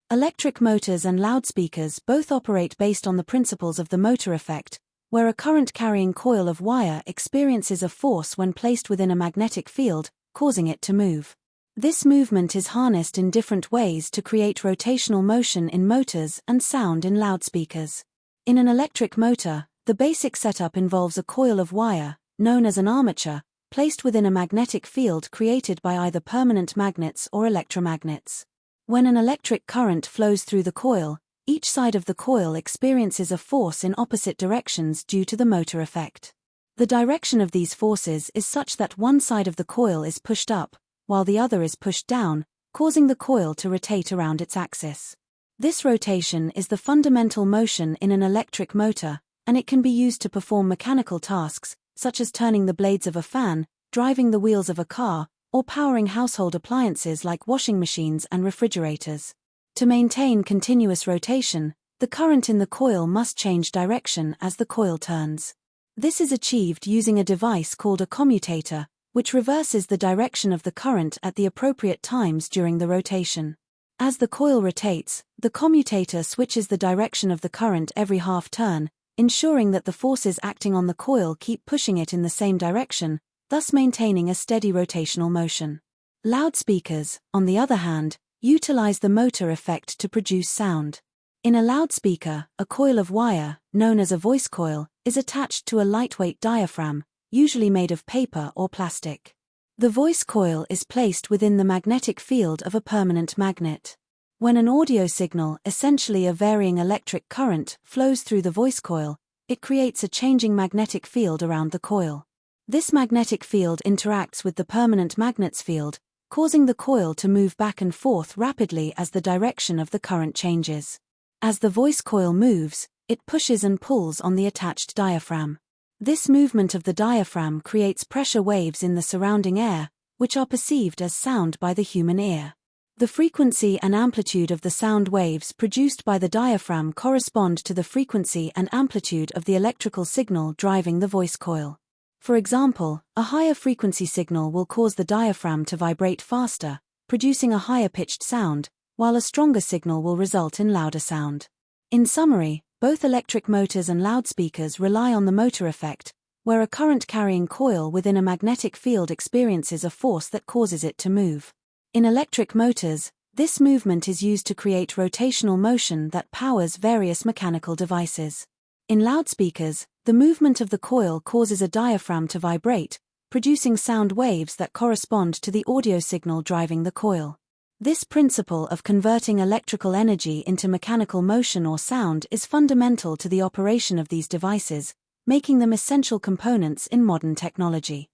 Electric motors and loudspeakers both operate based on the principles of the motor effect, where a current-carrying coil of wire experiences a force when placed within a magnetic field, causing it to move. This movement is harnessed in different ways to create rotational motion in motors and sound in loudspeakers. In an electric motor, the basic setup involves a coil of wire, known as an armature, placed within a magnetic field created by either permanent magnets or electromagnets. When an electric current flows through the coil, each side of the coil experiences a force in opposite directions due to the motor effect. The direction of these forces is such that one side of the coil is pushed up, while the other is pushed down, causing the coil to rotate around its axis. This rotation is the fundamental motion in an electric motor, and it can be used to perform mechanical tasks, such as turning the blades of a fan, driving the wheels of a car, or powering household appliances like washing machines and refrigerators. To maintain continuous rotation, the current in the coil must change direction as the coil turns. This is achieved using a device called a commutator, which reverses the direction of the current at the appropriate times during the rotation. As the coil rotates, the commutator switches the direction of the current every half turn, ensuring that the forces acting on the coil keep pushing it in the same direction, thus maintaining a steady rotational motion. Loudspeakers, on the other hand, utilize the motor effect to produce sound. In a loudspeaker, a coil of wire, known as a voice coil, is attached to a lightweight diaphragm, usually made of paper or plastic. The voice coil is placed within the magnetic field of a permanent magnet. When an audio signal, essentially a varying electric current, flows through the voice coil, it creates a changing magnetic field around the coil. This magnetic field interacts with the permanent magnet's field, causing the coil to move back and forth rapidly as the direction of the current changes. As the voice coil moves, it pushes and pulls on the attached diaphragm. This movement of the diaphragm creates pressure waves in the surrounding air, which are perceived as sound by the human ear. The frequency and amplitude of the sound waves produced by the diaphragm correspond to the frequency and amplitude of the electrical signal driving the voice coil. For example, a higher frequency signal will cause the diaphragm to vibrate faster, producing a higher pitched sound, while a stronger signal will result in louder sound. In summary, both electric motors and loudspeakers rely on the motor effect, where a current-carrying coil within a magnetic field experiences a force that causes it to move. In electric motors, this movement is used to create rotational motion that powers various mechanical devices. In loudspeakers, the movement of the coil causes a diaphragm to vibrate, producing sound waves that correspond to the audio signal driving the coil. This principle of converting electrical energy into mechanical motion or sound is fundamental to the operation of these devices, making them essential components in modern technology.